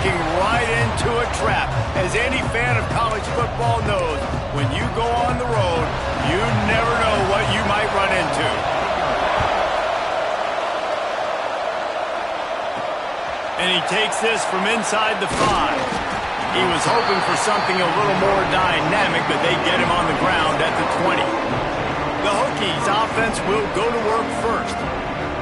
walking right into a trap. As any fan of college football knows, when you go on the road, you never know what you might run into. And he takes this from inside the 5. He was hoping for something a little more dynamic, but they get him on the ground at the 20. The Hokies offense will go to work first.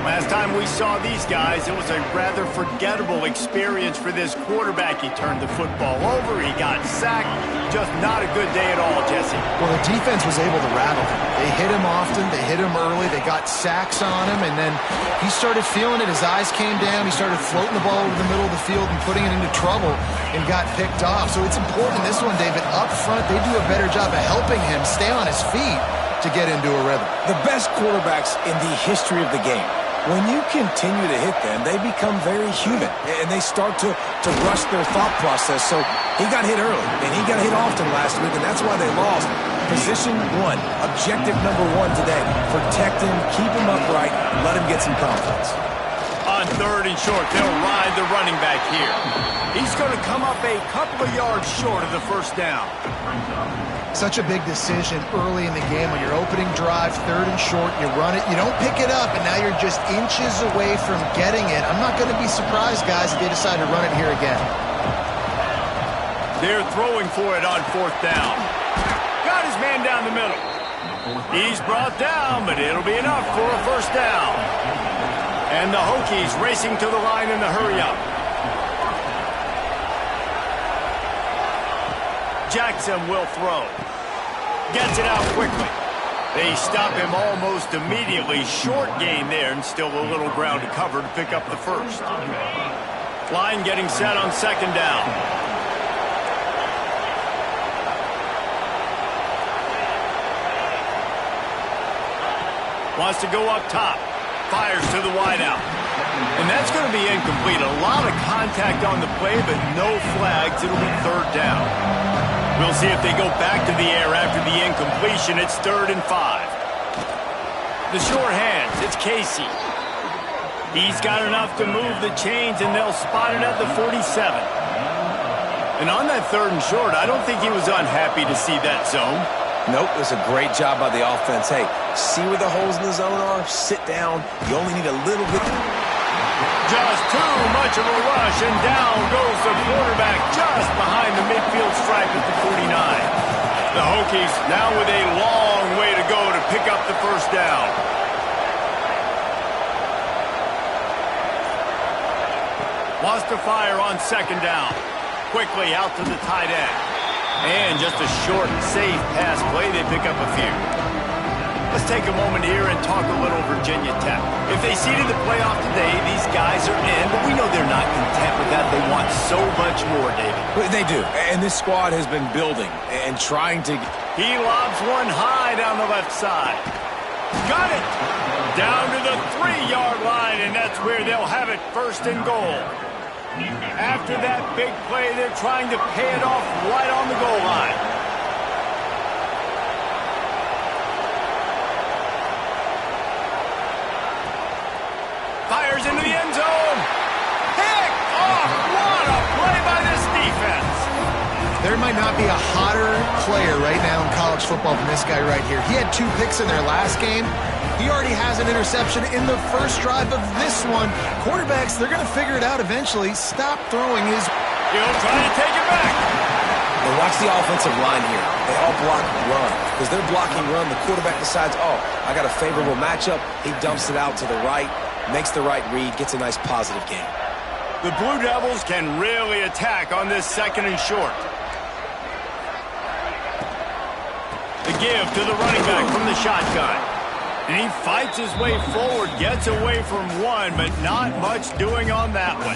Last time we saw these guys, it was a rather forgettable experience for this quarterback. He turned the football over, he got sacked. Just not a good day at all, Jesse. Well, the defense was able to rattle him. They hit him often, they hit him early, they got sacks on him, and then he started feeling it. His eyes came down, he started floating the ball over the middle of the field and putting it into trouble and got picked off. So it's important, this one, David, up front, they do a better job of helping him stay on his feet to get into a rhythm. The best quarterbacks in the history of the game, when you continue to hit them, they become very human, and they start to rush their thought process. So he got hit early, and he got hit often last week, and that's why they lost. Position 1, objective number 1 today. Protect him, keep him upright, let him get some confidence. On 3rd and short, they'll ride the running back here. He's going to come up a couple of yards short of the first down. Such a big decision early in the game. When you're opening drive, 3rd and short, you run it, you don't pick it up, and now you're just inches away from getting it. I'm not going to be surprised, guys, if they decide to run it here again. They're throwing for it on 4th down. Got his man down the middle. He's brought down, but it'll be enough for a first down. And the Hokies racing to the line in the hurry-up. Jackson will throw. Gets it out quickly. They stop him almost immediately. Short gain there, and still a little ground to cover to pick up the first. Line getting set on 2nd down. Wants to go up top. Fires to the wideout. And that's going to be incomplete. A lot of contact on the play, but no flags. It'll be 3rd down. We'll see if they go back to the air after the incompletion. It's 3rd and 5. The short hands, it's Casey. He's got enough to move the chains, and they'll spot it at the 47. And on that 3rd and short, I don't think he was unhappy to see that zone. Nope, it was a great job by the offense. Hey, see where the holes in the zone are? Sit down. You only need a little bit. Just too much of a rush, and down goes the quarterback just behind the midfield stripe at the 49. The Hokies now with a long way to go to pick up the first down. Wants to fire on 2nd down. Quickly out to the tight end. And just a short, safe pass play, they pick up a few. Let's take a moment here and talk a little Virginia Tech. If they seeded the playoff today, these guys are in, but we know they're not content with that. They want so much more, David. They do, and this squad has been building and trying to... He lobs one high down the left side. Got it! Down to the 3-yard line, and that's where they'll have it, 1st and goal. After that big play, they're trying to pay it off right on the goal line. Fires into the end zone. Pick off. What a play by this defense. There might not be a hotter player right now in college football than this guy right here. He had 2 picks in their last game. He already has an interception in the first drive of this one. Quarterbacks, they're going to figure it out eventually. Stop throwing his... He'll try to take it back. And watch the offensive line here. They all block run. Because they're blocking run, the quarterback decides, oh, I got a favorable matchup. He dumps it out to the right, makes the right read, gets a nice positive gain. The Blue Devils can really attack on this 2nd and short. The give to the running back from the shotgun. And he fights his way forward, gets away from one, but not much doing on that one.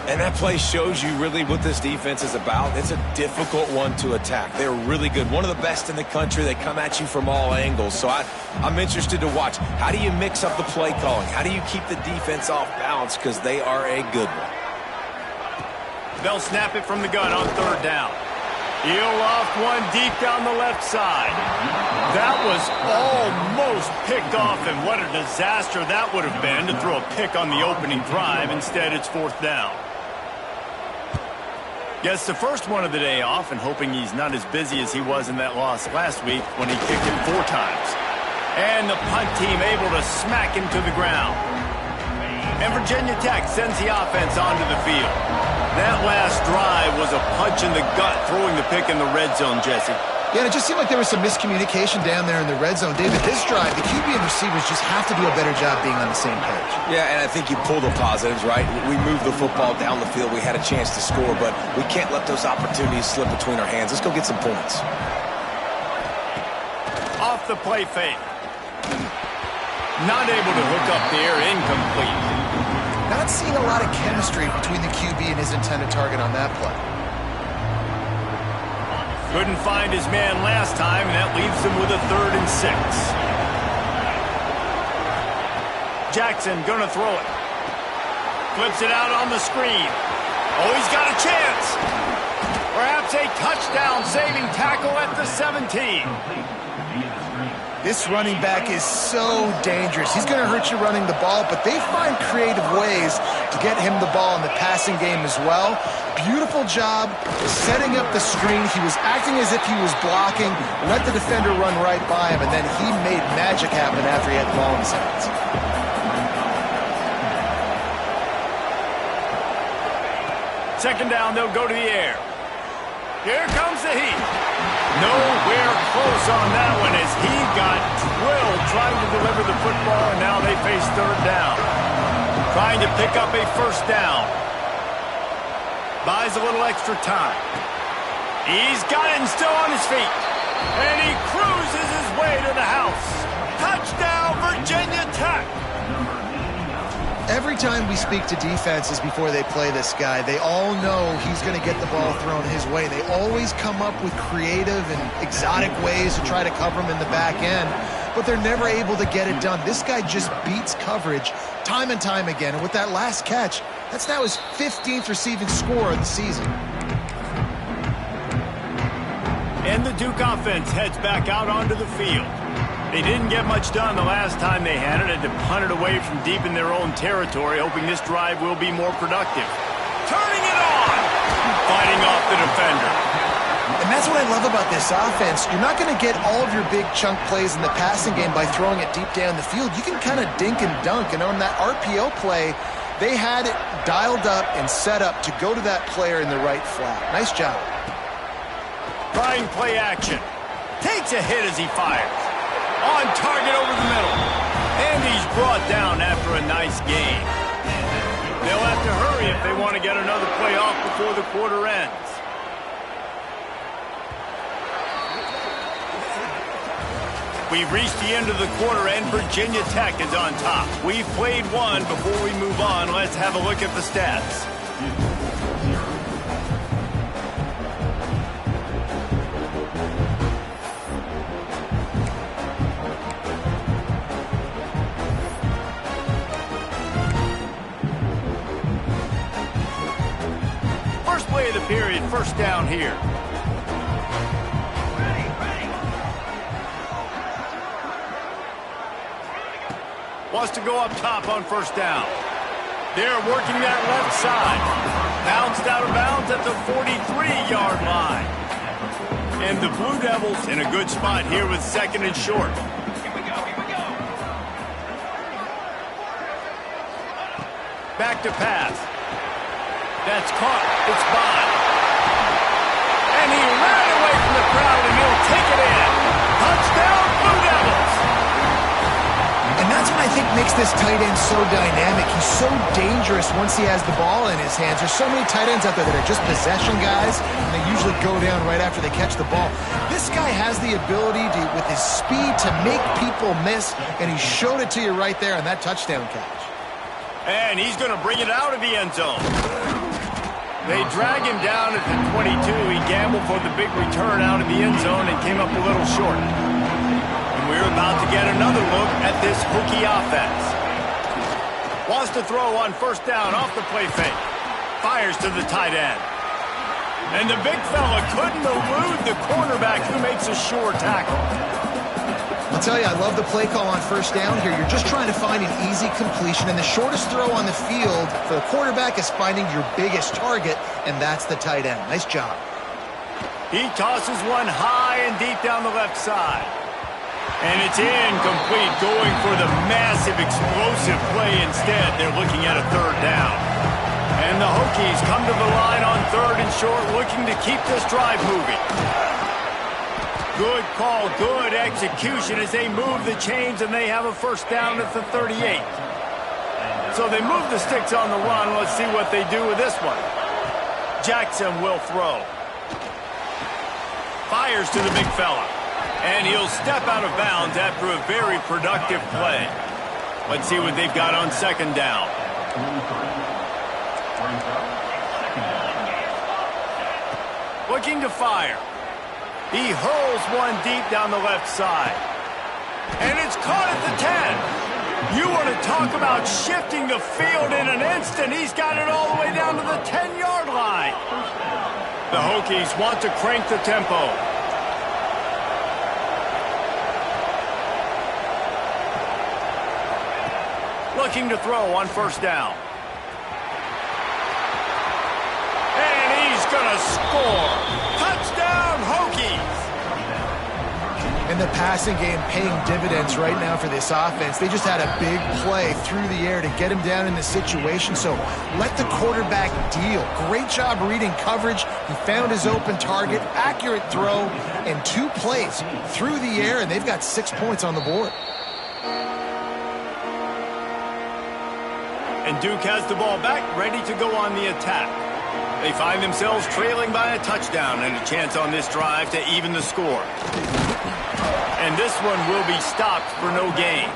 And that play shows you really what this defense is about. It's a difficult one to attack. They're really good. One of the best in the country. They come at you from all angles. So I'm interested to watch. How do you mix up the play calling? How do you keep the defense off balance? Because they are a good one. They'll snap it from the gun on 3rd down. He'll loft one deep down the left side. That was almost picked off, and what a disaster that would have been to throw a pick on the opening drive. Instead, it's 4th down. Gets the first one of the day off and hoping he's not as busy as he was in that loss last week when he kicked it 4 times. And the punt team able to smack him to the ground. And Virginia Tech sends the offense onto the field. That last drive was a punch in the gut, throwing the pick in the red zone, Jesse. Yeah, and it just seemed like there was some miscommunication down there in the red zone. David, this drive, the QB and receivers just have to do a better job being on the same page. Yeah, and I think you pull the positives, right? We moved the football down the field. We had a chance to score, but we can't let those opportunities slip between our hands. Let's go get some points. Off the play fake. Not able to hook up there, incomplete. Not seeing a lot of chemistry between the QB and his intended target on that play. Couldn't find his man last time, and that leaves him with a 3rd and 6. Jackson gonna throw it. Flips it out on the screen. Oh, he's got a chance. Perhaps a touchdown-saving tackle at the 17. This running back is so dangerous. He's going to hurt you running the ball, but they find creative ways to get him the ball in the passing game as well. Beautiful job setting up the screen. He was acting as if he was blocking, let the defender run right by him, and then he made magic happen after he had the ball in his hands. Second down, they'll go to the air. Here comes the heat. Nowhere close on that one as he got drilled trying to deliver the football, and now they face 3rd down. Trying to pick up a 1st down. Buys a little extra time. He's got it and still on his feet. And he cruises his way to the house. Touchdown, Virginia Tech. Every time we speak to defenses before they play this guy, they all know he's going to get the ball thrown his way. They always come up with creative and exotic ways to try to cover him in the back end, but they're never able to get it done. This guy just beats coverage time and time again, and with that last catch, that's now his 15th receiving score of the season. And the Duke offense heads back out onto the field. They didn't get much done the last time they had it, to punt it away from deep in their own territory, hoping this drive will be more productive. Turning it on! Fighting off the defender. And that's what I love about this offense. You're not going to get all of your big chunk plays in the passing game by throwing it deep down the field. You can kind of dink and dunk, and on that RPO play, they had it dialed up and set up to go to that player in the right flat. Nice job. Trying play action. Takes a hit as he fires. On target over the middle. And he's brought down after a nice gain. They'll have to hurry if they want to get another play off before the quarter ends. We've reached the end of the quarter, and Virginia Tech is on top. We've played one. Before we move on, let's have a look at the stats. First play of the period, 1st down here. Wants to go up top on 1st down. They're working that left side. Bounced out of bounds at the 43-yard line. And the Blue Devils in a good spot here with 2nd and short. Back to pass. That's caught. It's by. And he ran away from the crowd, and he'll take it in. Touchdown, Blue Devils. And that's what I think makes this tight end so dynamic. He's so dangerous once he has the ball in his hands. There's so many tight ends out there that are just possession guys, and they usually go down right after they catch the ball. This guy has the ability to, with his speed, to make people miss, and he showed it to you right there on that touchdown catch. And he's going to bring it out of the end zone. They drag him down at the 22. He gambled for the big return out of the end zone and came up a little short. And we're about to get another look at this Hokie offense. Wants to throw on 1st down off the play fake. Fires to the tight end. And the big fella couldn't elude the cornerback who makes a sure tackle. I'll tell you, I love the play call on first down here. You're just trying to find an easy completion, and the shortest throw on the field for the quarterback is finding your biggest target, and that's the tight end. Nice job. He tosses one high and deep down the left side. And it's incomplete, going for the massive explosive play instead. They're looking at a third down. And the Hokies come to the line on third and short, looking to keep this drive moving. Good call, good execution as they move the chains, and they have a first down at the 38. So they move the sticks on the run. Let's see what they do with this one. Jackson will throw. Fires to the big fella. And he'll step out of bounds after a very productive play. Let's see what they've got on second down. Looking to fire. He hurls one deep down the left side. And it's caught at the 10. You want to talk about shifting the field in an instant. He's got it all the way down to the 10-yard line. The Hokies want to crank the tempo. Looking to throw on first down. And he's going to score. Touchdown, Hokies! And the passing game paying dividends right now for this offense. They just had a big play through the air to get him down in the situation. So let the quarterback deal. Great job reading coverage. He found his open target, accurate throw, and 2 plays through the air, and they've got 6 points on the board. And Duke has the ball back, ready to go on the attack. They find themselves trailing by a touchdown and a chance on this drive to even the score. And this one will be stopped for no gain.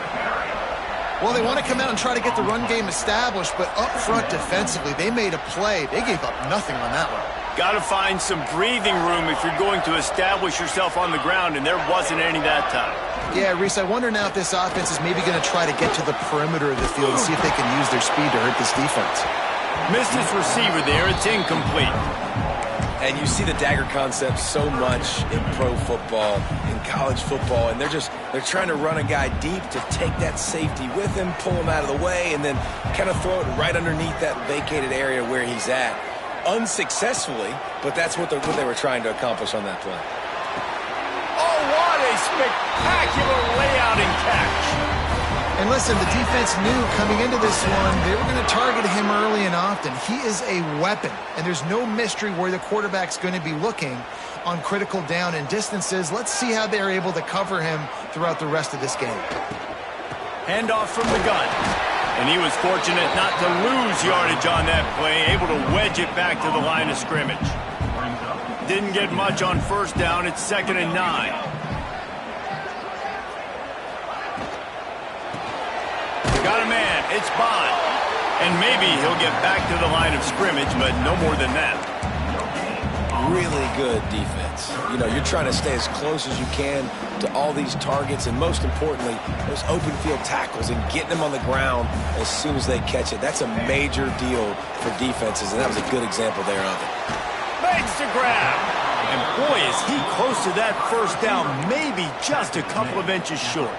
Well, they want to come out and try to get the run game established, but up front defensively, they made a play. They gave up nothing on that one. Got to find some breathing room if you're going to establish yourself on the ground, and there wasn't any that time. Yeah, Reese, I wonder now if this offense is maybe going to try to get to the perimeter of the field and see if they can use their speed to hurt this defense. Missed his receiver there. It's incomplete. And you see the dagger concept so much in pro football, in college football, and they're trying to run a guy deep to take that safety with him, pull him out of the way, and then kind of throw it right underneath that vacated area where he's at. Unsuccessfully, but that's what they were trying to accomplish on that play. Oh, what a spectacular layout and catch. And listen, the defense knew coming into this one, they were going to target him early and often. He is a weapon, and there's no mystery where the quarterback's going to be looking on critical down and distances. Let's see how they're able to cover him throughout the rest of this game. Handoff from the gun. And he was fortunate not to lose yardage on that play, able to wedge it back to the line of scrimmage. Didn't get much on first down. It's 2nd and 9. Got a man. It's Bond. And maybe he'll get back to the line of scrimmage, but no more than that. Really good defense. You know, you're trying to stay as close as you can to all these targets, and most importantly, those open field tackles and getting them on the ground as soon as they catch it. That's a major deal for defenses, and that was a good example there of it. Makes the grab. And boy, is he close to that first down, maybe just a couple of inches short.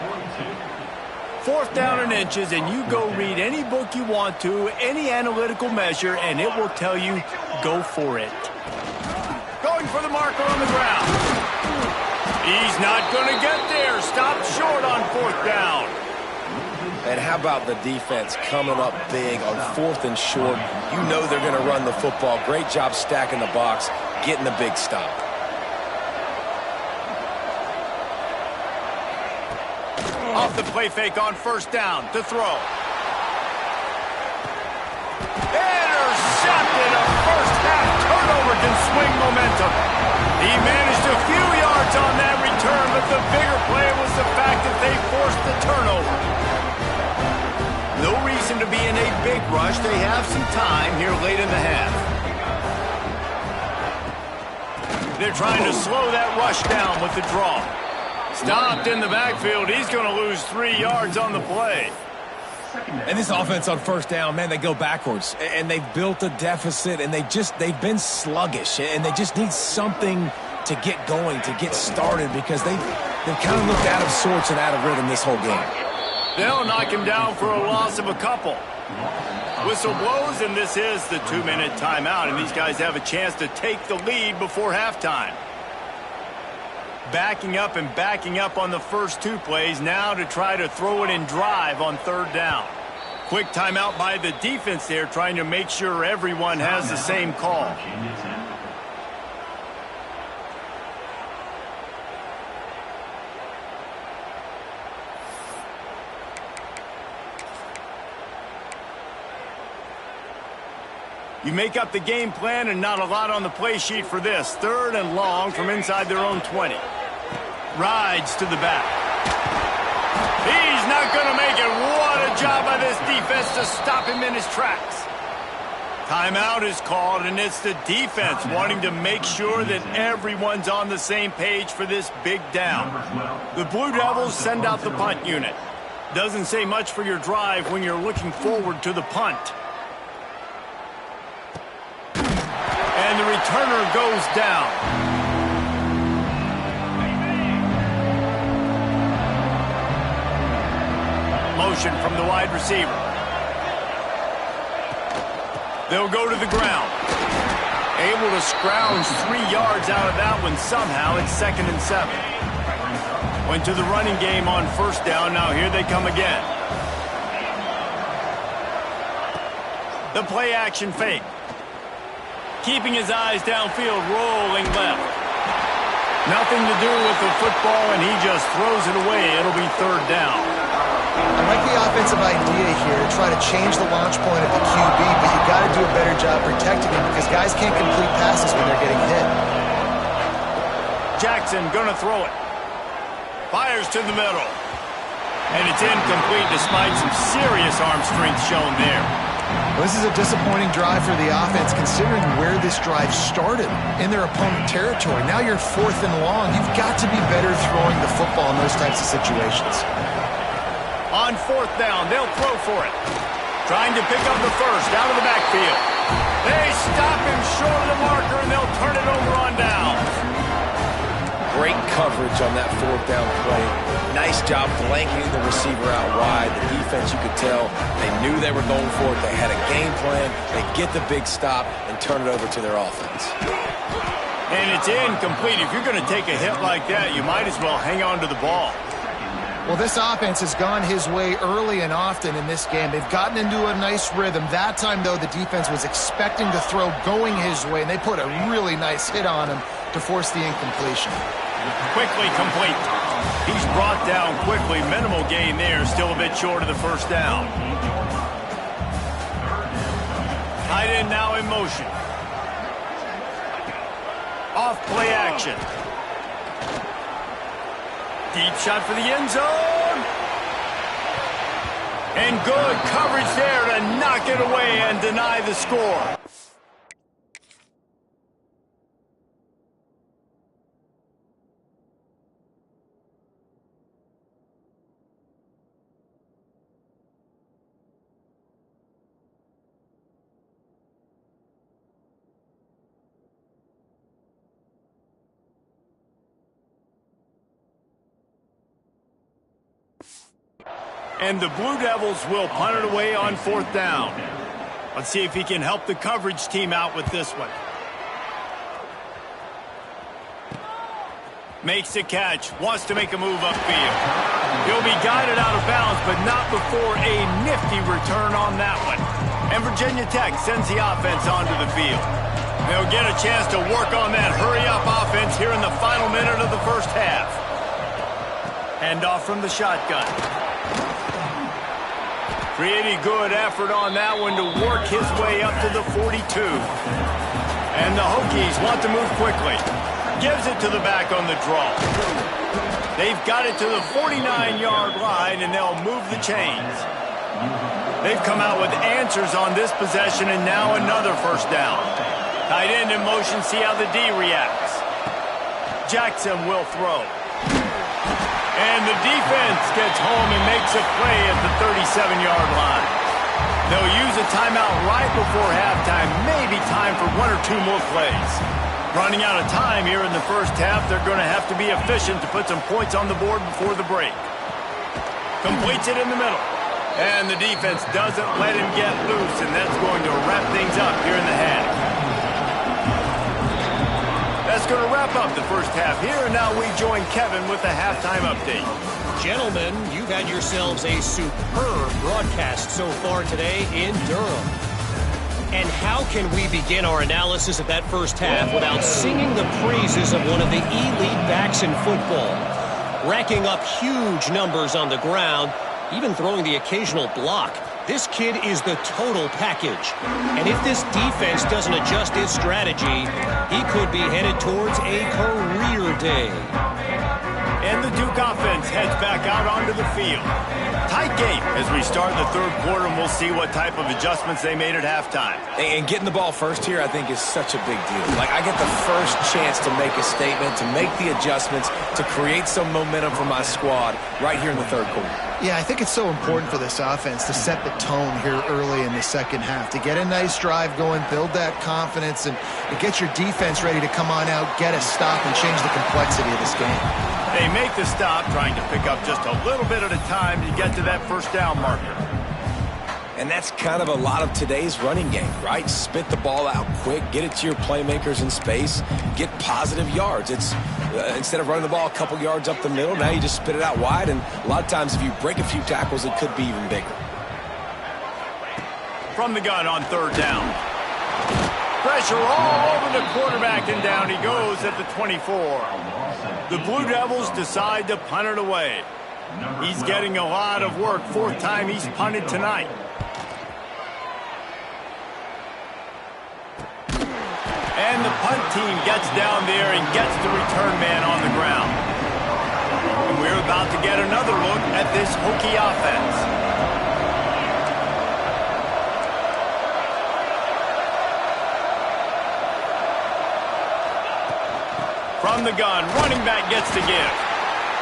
4th down in inches, and you go read any book you want to, any analytical measure, and it will tell you, go for it. Going for the marker on the ground. He's not going to get there. Stopped short on 4th down. And how about the defense coming up big on 4th and short? You know they're going to run the football. Great job stacking the box, getting the big stop. Off the play fake on first down to throw. Intercepted. A first half turnover can swing momentum. He managed a few yards on that return, but the bigger play was the fact that they forced the turnover. No reason to be in a big rush. They have some time here late in the half. They're trying to slow that rush down with the draw. Stopped in the backfield. He's going to lose 3 yards on the play. And this offense on first down, man, they go backwards. And they've built a deficit, and they've been sluggish. And they just need something to get going, to get started, because they've kind of looked out of sorts and out of rhythm this whole game. They'll knock him down for a loss of a couple. Whistle blows, and this is the 2-minute timeout, and these guys have a chance to take the lead before halftime. Backing up and backing up on the first 2 plays now to try to throw it and drive on 3rd down. Quick timeout by the defense there, trying to make sure everyone has the same call. You make up the game plan and not a lot on the play sheet for this. 3rd and long from inside their own 20. Rides to the back. He's not going to make it. What a job by this defense to stop him in his tracks. Timeout is called, and it's the defense wanting to make sure that everyone's on the same page for this big down. The Blue Devils send out the punt unit. Doesn't say much for your drive when you're looking forward to the punt. And the returner goes down. Motion from the wide receiver. They'll go to the ground. Able to scrounge 3 yards out of that one somehow. It's 2nd and 7. Went to the running game on 1st down. Now here they come again. The play action fake. Keeping his eyes downfield, rolling left. Nothing to do with the football, and he just throws it away. It'll be 3rd down. I like the offensive idea here to try to change the launch point of the QB, but you got to do a better job protecting him because guys can't complete passes when they're getting hit. Jackson gonna throw it. Fires to the middle. And it's incomplete despite some serious arm strength shown there. Well, this is a disappointing drive for the offense considering where this drive started in their opponent territory. Now you're 4th and long. You've got to be better throwing the football in those types of situations. On 4th down, they'll throw for it. Trying to pick up the first, out of the backfield. They stop him short of the marker, and they'll turn it over on down. Great coverage on that 4th down play. Nice job blanketing the receiver out wide. The defense, you could tell, they knew they were going for it. They had a game plan. They get the big stop and turn it over to their offense. And it's incomplete. If you're going to take a hit like that, you might as well hang on to the ball. Well, this offense has gone his way early and often in this game. They've gotten into a nice rhythm. That time, though, the defense was expecting to throw going his way, and they put a really nice hit on him to force the incompletion. Quickly complete. He's brought down quickly. Minimal gain there. Still a bit short of the 1st down. Tight end now in motion. Off play action. Deep shot for the end zone. And good coverage there to knock it away and deny the score. And the Blue Devils will punt it away on 4th down. Let's see if he can help the coverage team out with this one. Makes the catch, wants to make a move upfield. He'll be guided out of bounds, but not before a nifty return on that one. And Virginia Tech sends the offense onto the field. They'll get a chance to work on that hurry-up offense here in the final minute of the 1st half. Handoff from the shotgun. Pretty good effort on that one to work his way up to the 42. And the Hokies want to move quickly. Gives it to the back on the draw. They've got it to the 49-yard line, and they'll move the chains. They've come out with answers on this possession, and now another 1st down. Tight end in motion, see how the D reacts. Jackson will throw. And the defense gets home and makes a play at the 37-yard line. They'll use a timeout right before halftime. Maybe time for 1 or 2 more plays. Running out of time here in the first half, they're going to have to be efficient to put some points on the board before the break. Completes it in the middle. And the defense doesn't let him get loose, and that's going to wrap things up here in the half. That's going to wrap up the first half here, and now we join Kevin with the halftime update. Gentlemen, you've had yourselves a superb broadcast so far today in Durham. And how can we begin our analysis of that first half without singing the praises of one of the elite backs in football? Racking up huge numbers on the ground, even throwing the occasional block. This kid is the total package. And if this defense doesn't adjust its strategy, he could be headed towards a career day. And the Duke offense heads back out onto the field. Tight game as we start the third quarter, and we'll see what type of adjustments they made at halftime. And getting the ball first here, I think, is such a big deal. Like, I get the first chance to make a statement, to make the adjustments, to create some momentum for my squad right here in the third quarter. Yeah, I think it's so important for this offense to set the tone here early in the second half, to get a nice drive going, build that confidence, and get your defense ready to come on out, get a stop, and change the complexity of this game. They make the stop, trying to pick up just a little bit at a time to get to that first down marker. And that's kind of a lot of today's running game, right? Spit the ball out quick, get it to your playmakers in space, get positive yards. It's instead of running the ball a couple yards up the middle, now you just spit it out wide, and a lot of times if you break a few tackles, it could be even bigger. From the gun on third down. Pressure all over the quarterback, and down he goes at the 24. The Blue Devils decide to punt it away. He's getting a lot of work. Fourth time he's punted tonight. And the punt team gets down there and gets the return man on the ground. And we're about to get another look at this Hokie offense. From the gun, running back gets to give.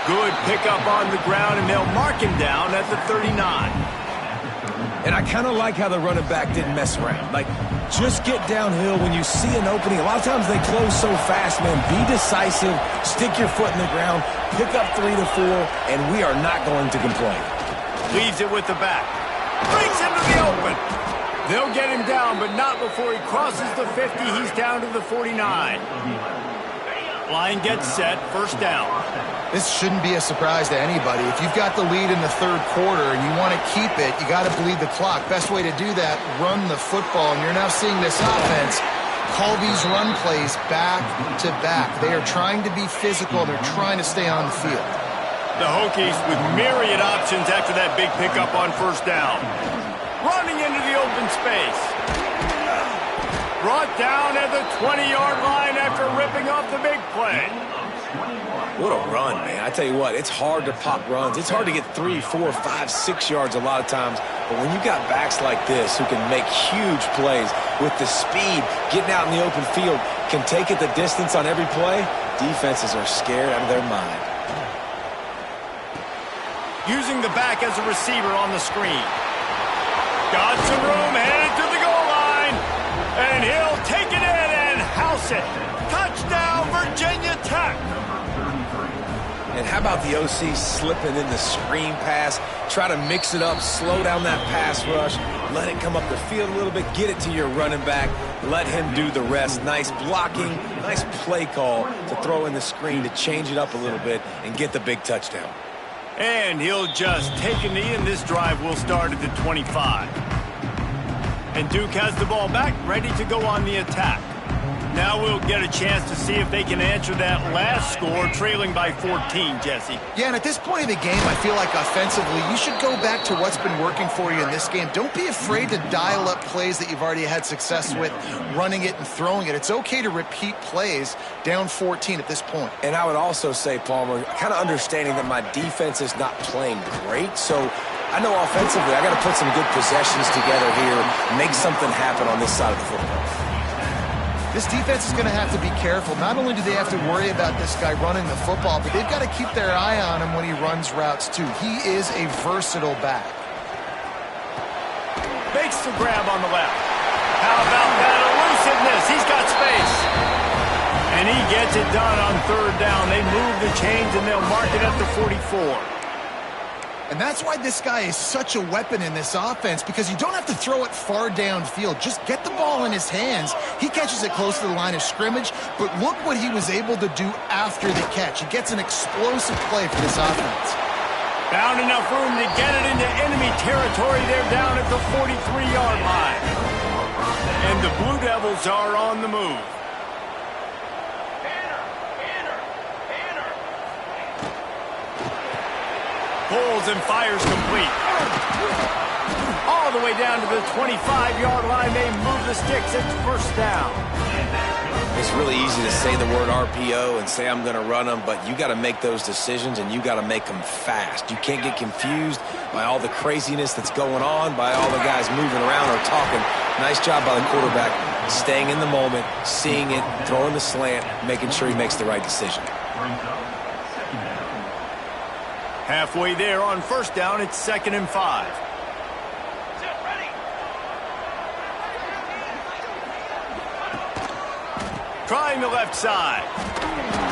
Good pickup on the ground, and they'll mark him down at the 39. And I kind of like how the running back didn't mess around. Like, just get downhill when you see an opening. A lot of times they close so fast, man. Be decisive, stick your foot in the ground, pick up 3 to 4, and we are not going to complain. Leaves it with the back. Brings him to the open. They'll get him down, but not before he crosses the 50. He's down to the 49. Line gets set, first down. This shouldn't be a surprise to anybody. If you've got the lead in the third quarter and you want to keep it, you got to bleed the clock. Best way to do that, run the football. And you're now seeing this offense call these run plays back to back. They are trying to be physical. They're trying to stay on the field. The Hokies with myriad options after that big pickup on first down. Running into the open space. Brought down at the 20-yard line after ripping off the big play. What a run, man. I tell you what, it's hard to pop runs. It's hard to get 3, 4, 5, 6 yards a lot of times. But when you got backs like this who can make huge plays with the speed, getting out in the open field, can take it the distance on every play, defenses are scared out of their mind. Using the back as a receiver on the screen. Got some room, headed to the goal line. And he'll take it in and house it. Touchdown, Virginia Tech. And how about the OC slipping in the screen pass? Try to mix it up, slow down that pass rush, let it come up the field a little bit, get it to your running back, let him do the rest. Nice blocking, nice play call to throw in the screen to change it up a little bit and get the big touchdown. And he'll just take a knee, and this drive will start at the 25. And Duke has the ball back, ready to go on the attack. Now we'll get a chance to see if they can answer that last score, trailing by 14, Jesse. Yeah, and at this point in the game, I feel like offensively, you should go back to what's been working for you in this game. Don't be afraid to dial up plays that you've already had success with, running it and throwing it. It's okay to repeat plays down 14 at this point. And I would also say, Palmer, kind of understanding that my defense is not playing great, so I know offensively I got to put some good possessions together here, make something happen on this side of the football. This defense is going to have to be careful. Not only do they have to worry about this guy running the football, but they've got to keep their eye on him when he runs routes too. He is a versatile back. Makes the grab on the left. How about that elusiveness? He's got space. And he gets it done on third down. They move the chains, and they'll mark it at the 44. And that's why this guy is such a weapon in this offense, because you don't have to throw it far downfield. Just get the ball in his hands. He catches it close to the line of scrimmage, but look what he was able to do after the catch. He gets an explosive play for this offense. Found enough room to get it into enemy territory. They're down at the 43-yard line. And the Blue Devils are on the move. Pulls and fires complete. All the way down to the 25-yard line. They move the sticks. It's first down. It's really easy to say the word RPO and say I'm going to run them, but you got to make those decisions, and you got to make them fast. You can't get confused by all the craziness that's going on, by all the guys moving around or talking. Nice job by the quarterback, staying in the moment, seeing it, throwing the slant, making sure he makes the right decision. Halfway there on first down, it's 2nd and 5. Trying the left side.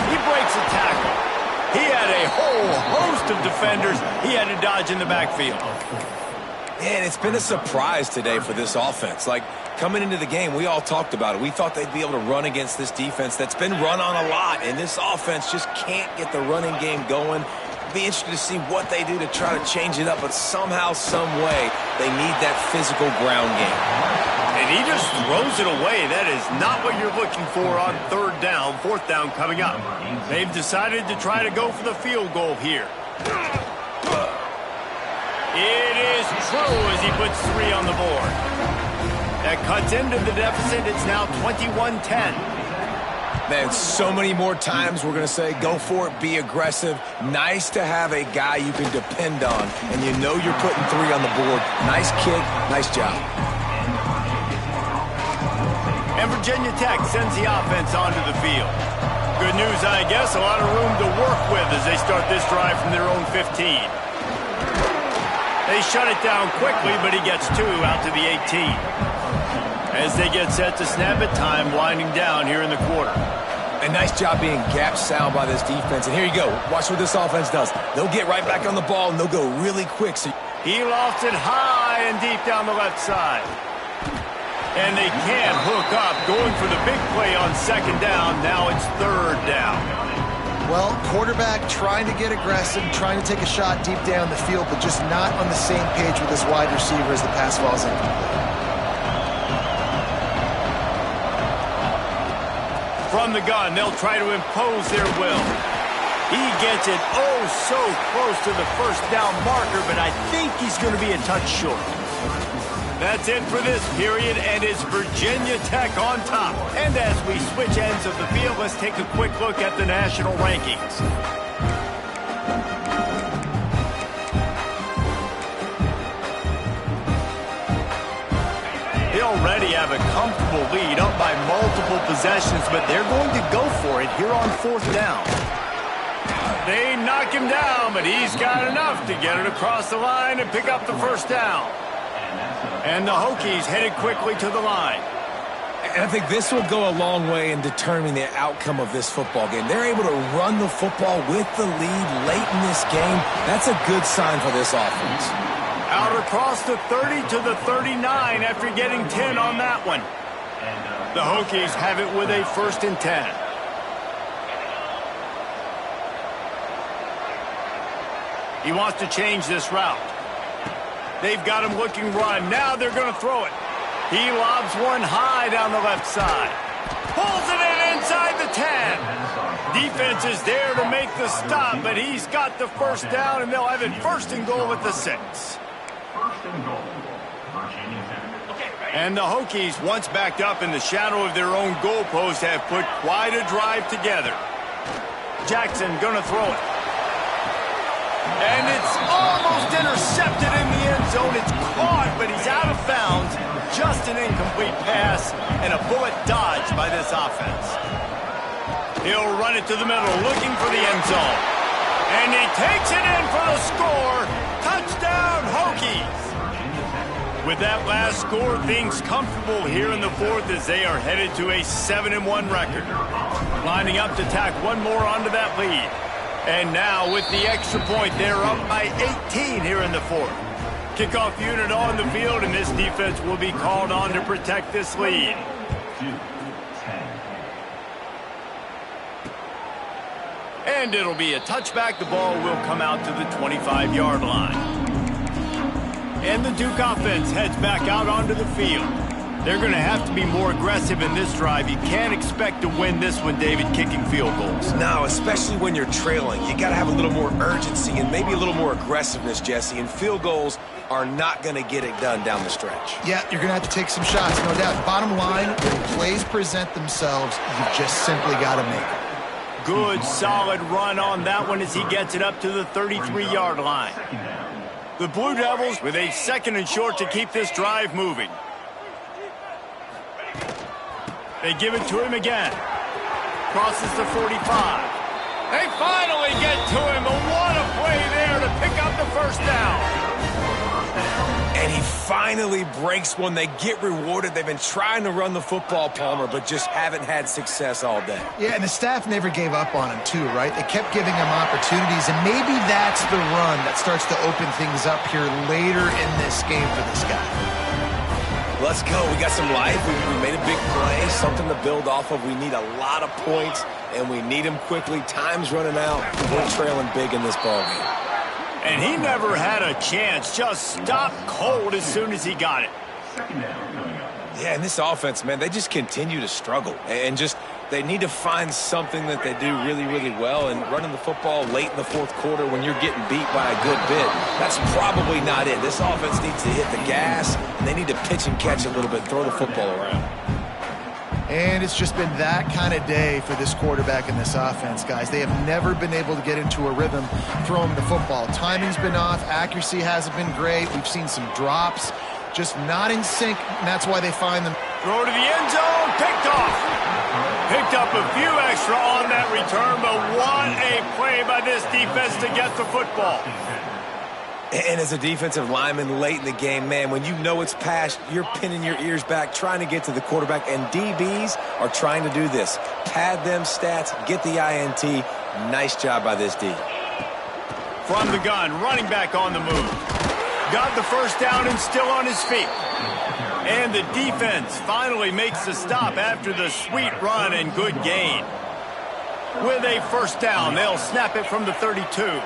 He breaks a tackle. He had a whole host of defenders he had to dodge in the backfield. Man, it's been a surprise today for this offense. Like, coming into the game, we all talked about it. We thought they'd be able to run against this defense that's been run on a lot, and this offense just can't get the running game going. Be interested to see what they do to try to change it up, but somehow, some way, they need that physical ground game. And he just throws it away. That is not what you're looking for on third down. Fourth down coming up. They've decided to try to go for the field goal here. It is true as he puts 3 on the board. That cuts into the deficit. It's now 21-10. Man, so many more times we're going to say, go for it, be aggressive. Nice to have a guy you can depend on, and you know you're putting 3 on the board. Nice kick, nice job. And Virginia Tech sends the offense onto the field. Good news, I guess, a lot of room to work with as they start this drive from their own 15. They shut it down quickly, but he gets 2 out to the 18. As they get set to snap it, time winding down here in the quarter. A nice job being gap sound by this defense. And here you go. Watch what this offense does. They'll get right back on the ball, and they'll go really quick. So he lofts it high and deep down the left side. And they can't hook up, going for the big play on 2nd down. Now it's 3rd down. Well, quarterback trying to get aggressive, trying to take a shot deep down the field, but just not on the same page with his wide receiver as the pass falls incomplete. From the gun, they'll try to impose their will. He gets it oh so close to the first down marker, but I think he's going to be a touch short. That's it for this period, and it's Virginia Tech on top. And as we switch ends of the field, let's take a quick look at the national rankings. They already have a comfortable lead, up by multiple possessions, but they're going to go for it here on 4th down. They knock him down, but he's got enough to get it across the line and pick up the first down. And the Hokies headed quickly to the line. And I think this will go a long way in determining the outcome of this football game. They're able to run the football with the lead late in this game. That's a good sign for this offense. Out across the 30 to the 39 after getting 10 on that one. The Hokies have it with a 1st and 10. He wants to change this route. They've got him looking run. Now they're going to throw it. He lobs one high down the left side. Pulls it in inside the 10. Defense is there to make the stop, but he's got the first down, and they'll have it 1st and goal at the 6. And the Hokies, once backed up in the shadow of their own goalpost, have put quite a drive together. Jackson going to throw it. And it's almost intercepted in the end zone. It's caught, but he's out of bounds. Just an incomplete pass and a bullet dodged by this offense. He'll run it to the middle, looking for the end zone. And he takes it in for the score. Touchdown, Hokies. With that last score, things comfortable here in the fourth as they are headed to a 7-1 record. Lining up to tack one more onto that lead. And now with the extra point, they're up by 18 here in the fourth. Kickoff unit on the field, and this defense will be called on to protect this lead. And it'll be a touchback. The ball will come out to the 25-yard line. And the Duke offense heads back out onto the field. They're going to have to be more aggressive in this drive. You can't expect to win this one, David, kicking field goals. No, especially when you're trailing. You got to have a little more urgency and maybe a little more aggressiveness, Jesse. And field goals are not going to get it done down the stretch. Yeah, you're going to have to take some shots, no doubt. Bottom line, when plays present themselves, you just simply got to make them. Good, solid run on that one as he gets it up to the 33-yard line. The Blue Devils with a 2nd and short to keep this drive moving. They give it to him again. Crosses the 45. They finally get to him, but what a play there to pick up the first down. And he finally breaks one. They get rewarded. They've been trying to run the football, Palmer, but just haven't had success all day. Yeah, and the staff never gave up on him, too, right? They kept giving him opportunities, and maybe that's the run that starts to open things up here later in this game for this guy. Let's go. We got some life. We made a big play, something to build off of. We need a lot of points, and we need them quickly. Time's running out. We're trailing big in this ballgame. And he never had a chance. Just stopped cold as soon as he got it. Yeah, and this offense, man, they just continue to struggle. And just, they need to find something that they do really, really well. And running the football late in the fourth quarter when you're getting beat by a good bit, that's probably not it. This offense needs to hit the gas, and they need to pitch and catch a little bit, throw the football around. And it's just been that kind of day for this quarterback and this offense, guys. They have never been able to get into a rhythm throwing the football. Timing's been off. Accuracy hasn't been great. We've seen some drops. Just not in sync, and that's why they find them. Throw to the end zone. Picked off. Picked up a few extra on that return, but what a play by this defense to get the football. And as a defensive lineman late in the game, man, when you know it's past, you're pinning your ears back, trying to get to the quarterback, and DBs are trying to do this. Pad them stats, get the INT. Nice job by this D. From the gun, running back on the move. Got the first down and still on his feet. And the defense finally makes the stop after the sweet run and good gain. With a first down, they'll snap it from the 32.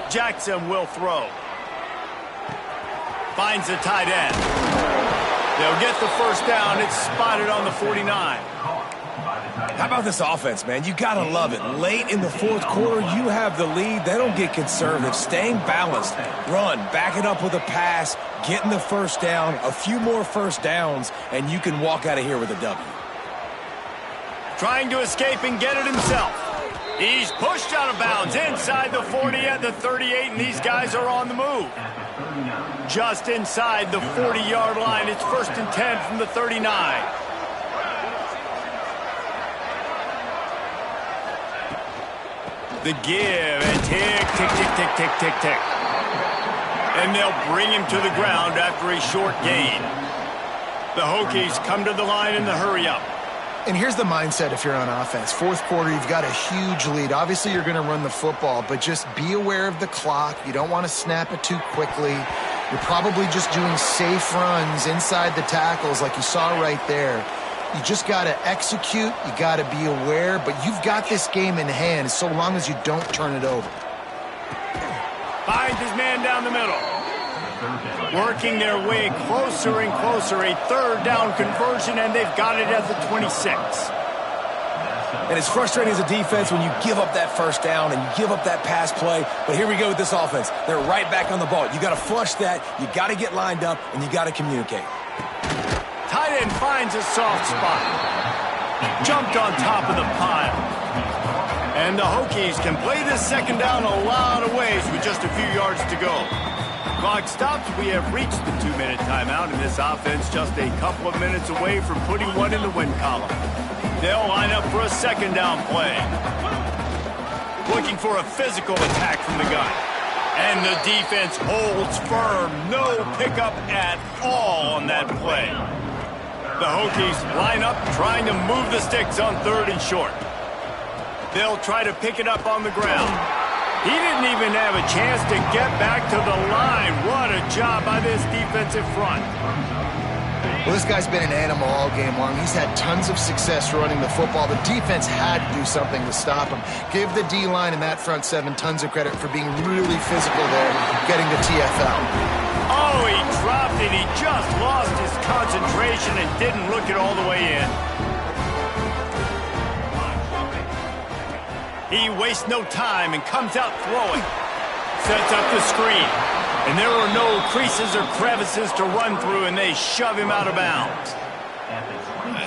Jackson will throw. Finds the tight end. They'll get the first down. It's spotted on the 49. How about this offense, man? You got to love it. Late in the fourth quarter, you have the lead. They don't get conservative. Staying balanced. Run, back it up with a pass, getting the first down, a few more first downs, and you can walk out of here with a W. Trying to escape and get it himself. He's pushed out of bounds inside the 40 at the 38, and these guys are on the move. Just inside the 40-yard line. It's 1st and 10 from the 39. The give, and tick, tick, tick, tick, tick, tick, tick. And they'll bring him to the ground after a short gain. The Hokies come to the line in the hurry-up. And here's the mindset if you're on offense. Fourth quarter, you've got a huge lead. Obviously, you're going to run the football, but just be aware of the clock. You don't want to snap it too quickly. You're probably just doing safe runs inside the tackles like you saw right there. You just got to execute. You got to be aware, but you've got this game in hand so long as you don't turn it over. Finds his man down the middle. Working their way closer and closer. A 3rd down conversion, and they've got it at the 26. And it's frustrating as a defense when you give up that first down and you give up that pass play. But here we go with this offense. They're right back on the ball. You got to flush that. You got to get lined up, and you got to communicate. Tight end finds a soft spot. Jumped on top of the pile. And the Hokies can play this 2nd down a lot of ways with just a few yards to go. Clock stops. We have reached the 2-minute timeout, and this offense just a couple of minutes away from putting one in the win column. They'll line up for a 2nd down play. Looking for a physical attack from the gun. And the defense holds firm. No pickup at all on that play. The Hokies line up, trying to move the sticks on 3rd and short. They'll try to pick it up on the ground. He didn't even have a chance to get back to the line. What a job by this defensive front. Well, this guy's been an animal all game long. He's had tons of success running the football. The defense had to do something to stop him. Give the D-line and that front seven tons of credit for being really physical there, getting the TFL. Oh, he dropped it. He just lost his concentration and didn't look it all the way in. He wastes no time and comes out throwing. Sets up the screen. And there were no creases or crevices to run through, and they shove him out of bounds.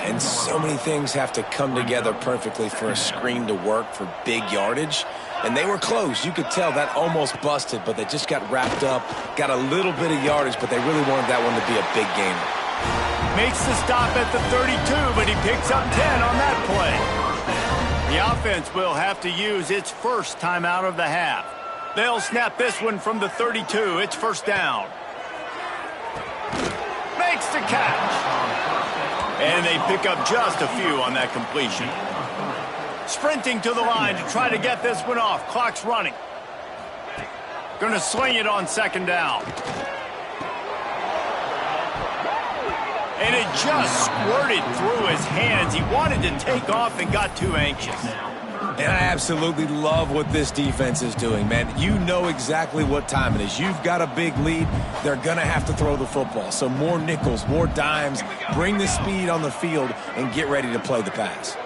And so many things have to come together perfectly for a screen to work for big yardage. And they were close. You could tell that almost busted, but they just got wrapped up, got a little bit of yardage, but they really wanted that one to be a big gainer. Makes the stop at the 32, but he picks up 10 on that play. The offense will have to use its first timeout of the half. They'll snap this one from the 32. It's 1st down. Makes the catch. And they pick up just a few on that completion. Sprinting to the line to try to get this one off. Clock's running. Going to sling it on 2nd down. And it just squirted through his hands. He wanted to take off and got too anxious. And I absolutely love what this defense is doing, man. You know exactly what time it is. You've got a big lead. They're going to have to throw the football. So more nickels, more dimes. Bring the speed on the field and get ready to play the pass.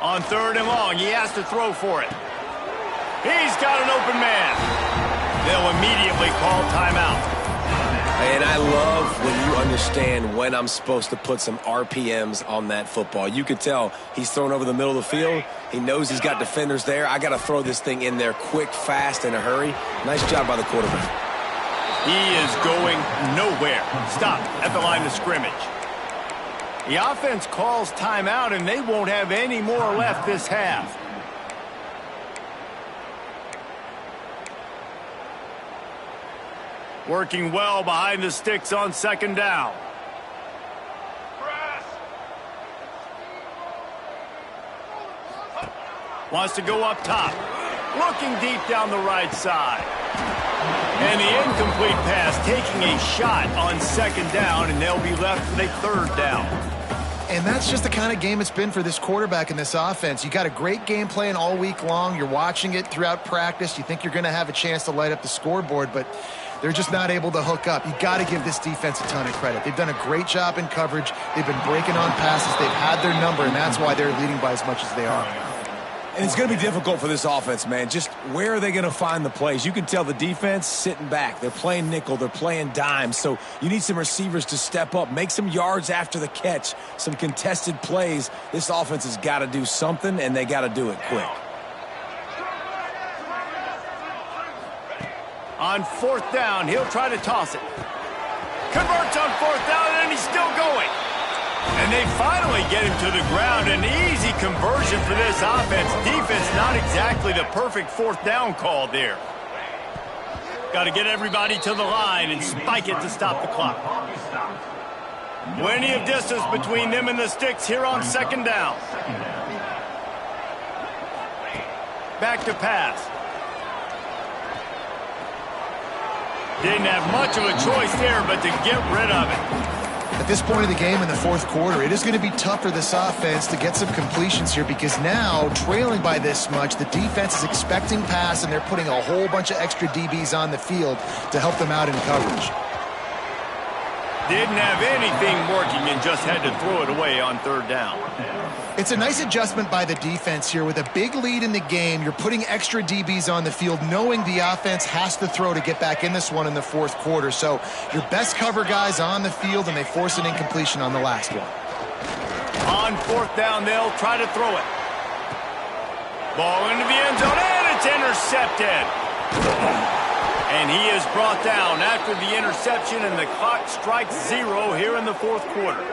On 3rd and long, he has to throw for it. He's got an open man. They'll immediately call timeout. And I love when you understand when I'm supposed to put some RPMs on that football. You could tell he's thrown over the middle of the field. He knows he's got defenders there. I got to throw this thing in there quick, fast, in a hurry. Nice job by the quarterback. He is going nowhere. Stop at the line of scrimmage. The offense calls timeout, and they won't have any more left this half. Working well behind the sticks on 2nd down. Wants to go up top. Looking deep down the right side. And the incomplete pass taking a shot on 2nd down, and they'll be left with a 3rd down. And that's just the kind of game it's been for this quarterback in this offense. You got a great game plan all week long. You're watching it throughout practice. You think you're going to have a chance to light up the scoreboard, but they're just not able to hook up. You got to give this defense a ton of credit. They've done a great job in coverage. They've been breaking on passes. They've had their number, and that's why they're leading by as much as they are. And it's going to be difficult for this offense, man. Just where are they going to find the plays? You can tell the defense sitting back. They're playing nickel. They're playing dime. So you need some receivers to step up, make some yards after the catch, some contested plays. This offense has got to do something, and they got to do it quick. On 4th down, he'll try to toss it. Converts on 4th down, and he's still going. And they finally get him to the ground. An easy conversion for this offense. Defense not exactly the perfect 4th down call there. Got to get everybody to the line and spike it to stop the clock. Plenty of distance between them and the sticks here on 2nd down. Back to pass. Didn't have much of a choice there, but to get rid of it. At this point of the game in the 4th quarter, it is going to be tough for this offense to get some completions here because now, trailing by this much, the defense is expecting pass, and they're putting a whole bunch of extra DBs on the field to help them out in coverage. Didn't have anything working and just had to throw it away on 3rd down. It's a nice adjustment by the defense here. With a big lead in the game, you're putting extra DBs on the field, knowing the offense has to throw to get back in this one in the 4th quarter. So your best cover guys on the field, and they force an incompletion on the last one. On 4th down, they'll try to throw it. Ball into the end zone, and it's intercepted. And he is brought down after the interception, and the clock strikes 0 here in the 4th quarter.